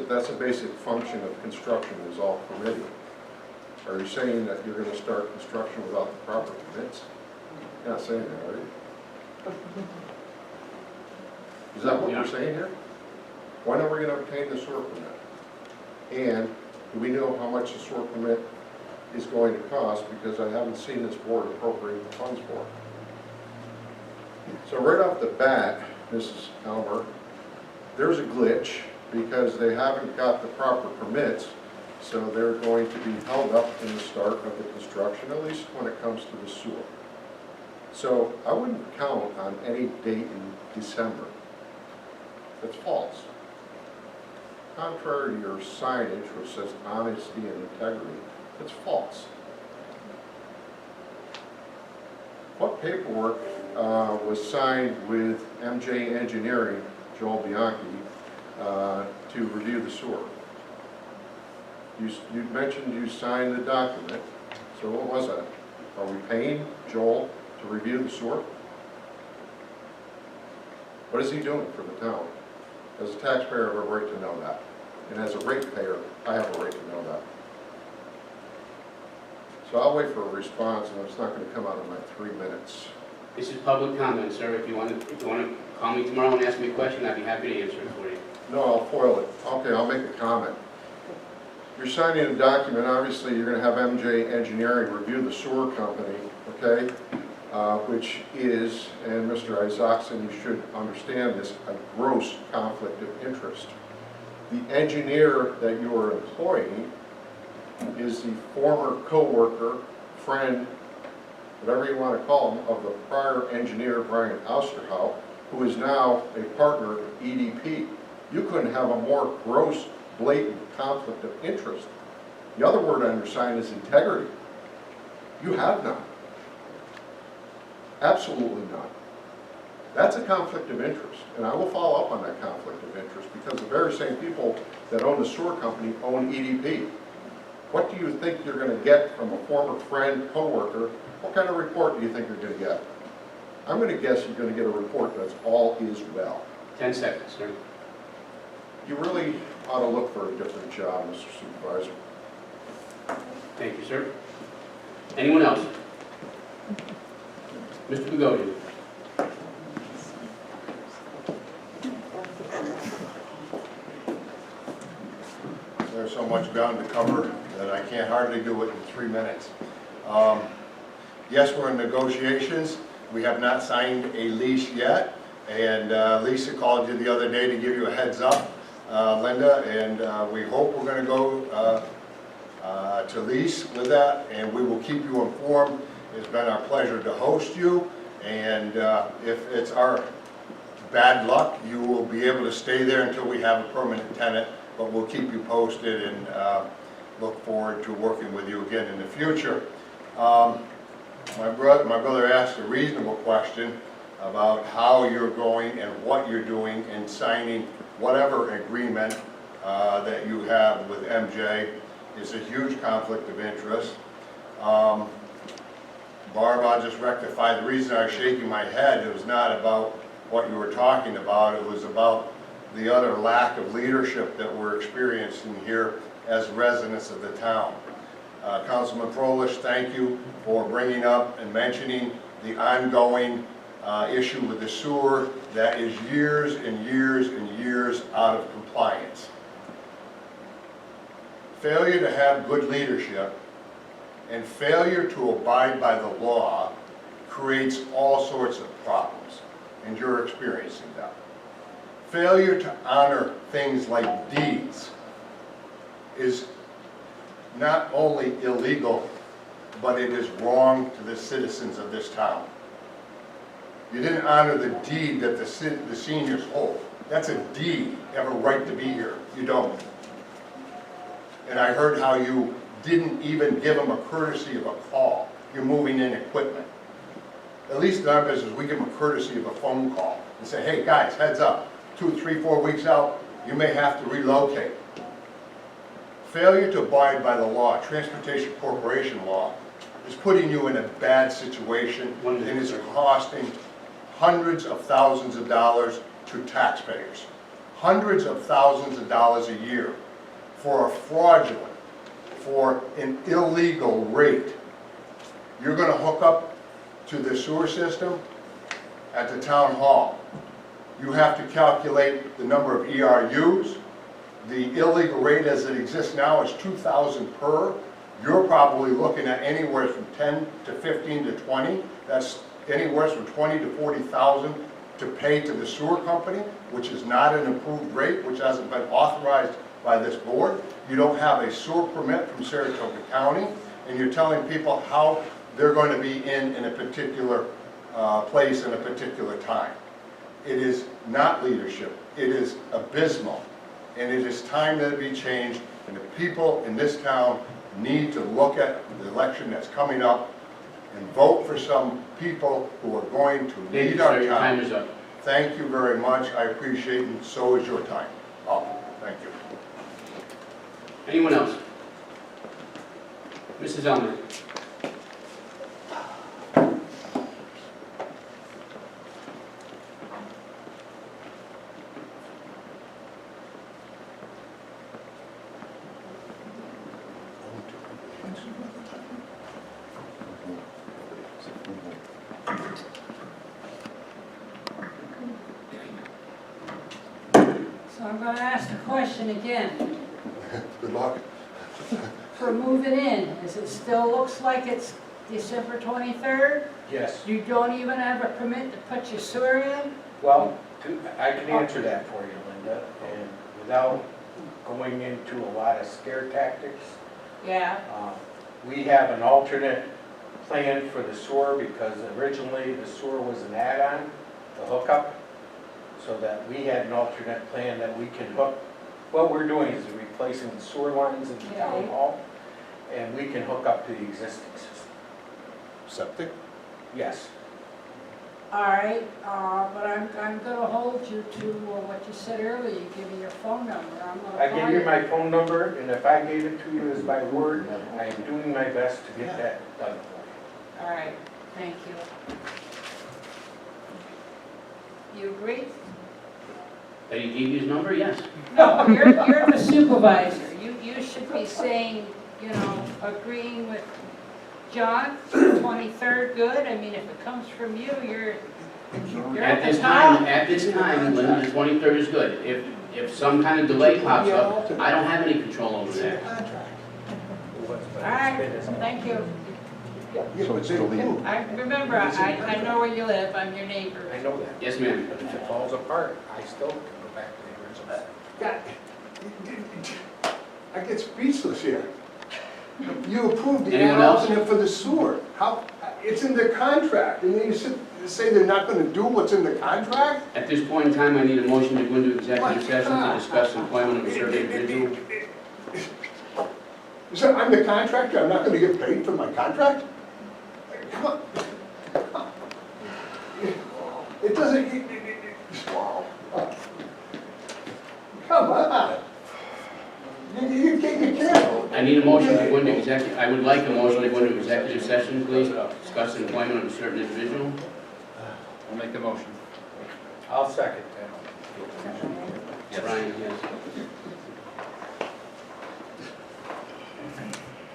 That's a basic function of construction, is all permitting. Are you saying that you're gonna start construction without the proper permits? You're not saying that, are you? Is that what you're saying here? When are we gonna obtain the sewer permit? And do we know how much the sewer permit is going to cost? Because I haven't seen this board appropriate the funds for it. So right off the bat, Mrs. Elmer, there's a glitch because they haven't got the proper permits, so they're going to be held up in the start of the construction, at least when it comes to the sewer. So I wouldn't count on any date in December. That's false. Contrary to your signage, which says honesty and integrity, it's false. What paperwork was signed with MJ Engineering, Joel Bianchi, to review the sewer? You mentioned you signed the document, so what was that? Are we paying Joel to review the sewer? What is he doing for the town? As a taxpayer, I have a right to know that. And as a ratepayer, I have a right to know that. So I'll wait for a response, and it's not going to come out in my 3 minutes. This is public comment, sir. If you want to call me tomorrow and ask me a question, I'd be happy to answer it for you. No, I'll foil it. Okay, I'll make a comment. You're signing a document, obviously you're going to have MJ Engineering review the sewer company, okay? Which is, and Mr. Isaacson, you should understand this, a gross conflict of interest. The engineer that you are employing is the former co-worker, friend, whatever you want to call him, of the prior engineer, Brian Osterhout, who is now a partner of EDP. You couldn't have a more gross, blatant conflict of interest. The other word on your sign is integrity. You have none. Absolutely none. That's a conflict of interest, and I will follow up on that conflict of interest because the very same people that own the sewer company own EDP. What do you think you're going to get from a former friend, co-worker? What kind of report do you think you're going to get? I'm going to guess you're going to get a report that's all is well. 10 seconds, sir. You really ought to look for a different job, Mr. Supervisor. Thank you, sir. Anyone else? Mr. Bugosian. There's so much ground to cover that I can't hardly do it in 3 minutes. Yes, we're in negotiations. We have not signed a lease yet, and Lisa called you the other day to give you a heads up, Linda, and we hope we're going to go to lease with that, and we will keep you informed. It's been our pleasure to host you, and if it's our bad luck, you will be able to stay there until we have a permanent tenant, but we'll keep you posted and look forward to working with you again in the future. My brother asked a reasonable question about how you're going and what you're doing in signing whatever agreement that you have with MJ. Is a huge conflict of interest. Barb, I'll just rectify. The reason I was shaking my head, it was not about what you were talking about. It was about the utter lack of leadership that we're experiencing here as residents of the town. Councilman Froelich, thank you for bringing up and mentioning the ongoing issue with the sewer that is years and years and years out of compliance. Failure to have good leadership and failure to abide by the law creates all sorts of problems, and you're experiencing that. Failure to honor things like deeds is not only illegal, but it is wrong to the citizens of this town. You didn't honor the deed that the seniors hold. That's a deed. You have a right to be here. You don't. And I heard how you didn't even give them a courtesy of a call. You're moving in equipment. At least in our business, we give them a courtesy of a phone call and say, hey guys, heads up, 2, 3, 4 weeks out, you may have to relocate. Failure to abide by the law, Transportation Corporation law, is putting you in a bad situation and is costing hundreds of thousands of dollars to taxpayers. Hundreds of thousands of dollars a year for a fraudulent, for an illegal rate. You're gonna hook up to the sewer system at the town hall. You have to calculate the number of ERUs. The illegal rate as it exists now is 2,000 per. You're probably looking at anywhere from 10 to 15 to 20. That's anywhere from 20 to 40,000 to pay to the sewer company, which is not an approved rate, which hasn't been authorized by this board. You don't have a sewer permit from Saratoga County, and you're telling people how they're going to be in a particular place in a particular time. It is not leadership. It is abysmal, and it is time that it be changed, and the people in this town need to look at the election that's coming up and vote for some people who are going to Thank you, lead our sir. Your time town. is up. Thank you very much. I appreciate it, and so is your time. Oh, thank you. Anyone else? Mrs. Elmer? So I'm gonna ask the question again. Good luck. For moving in, is it still looks like it's December 23rd? Yes. You don't even have a permit to put your sewer in? Well, I can answer that for you, Linda, and without going into a lot of scare tactics, Yeah. we have an alternate plan for the sewer because originally the sewer was an add-on, the hookup, so that we had an alternate plan that we can hook. What we're doing is replacing the sewer lines in the town Okay. hall, and we can hook up to the existing system. Septic? Yes. All right, but I'm gonna hold you to what you said earlier, you give me your phone number, I'm gonna I call gave you my phone number, and if I gave it to you as by word, I am doing my best to get that done for you. All right, thank you. You agree? That he gave you his number? Yes. No, you're the supervisor, you should be saying, you know, agreeing with John, 23rd, good, I mean, if it comes from you, you're At at this the time, top. at this time, Linda, the 23rd is good. If some kind of delay pops up, I don't have any control over that. All right, thank you. So it's still in. I remember, I know where you live, I'm your neighbor. I know that. Yes, ma'am. But if it falls apart, I still can go back to the original. God, I get speechless here. You approved the Anyone else? alternate for the sewer. How, it's in the contract, and then you say they're not gonna do what's in the contract? At this point in time, I need a motion to go into executive session to discuss employment of a certain individual. So I'm the contractor, I'm not gonna get paid for my contract? Come on. It doesn't, come on. You can't. I need a motion to go into executive, I would like a motion to go into executive session, please, to discuss employment of a certain individual. I'll make the motion. I'll second that. Yes. Brian, yes.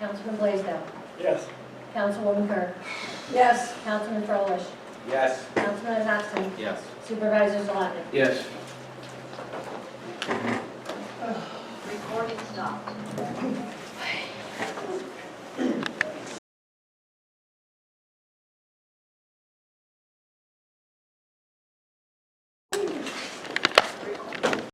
Councilman Blaisdell. Yes. Councilwoman Kerr. Yes. Councilman Frolich. Yes. Councilman Osborne. Yes. Supervisor Zalotnik. Yes. Recording stopped.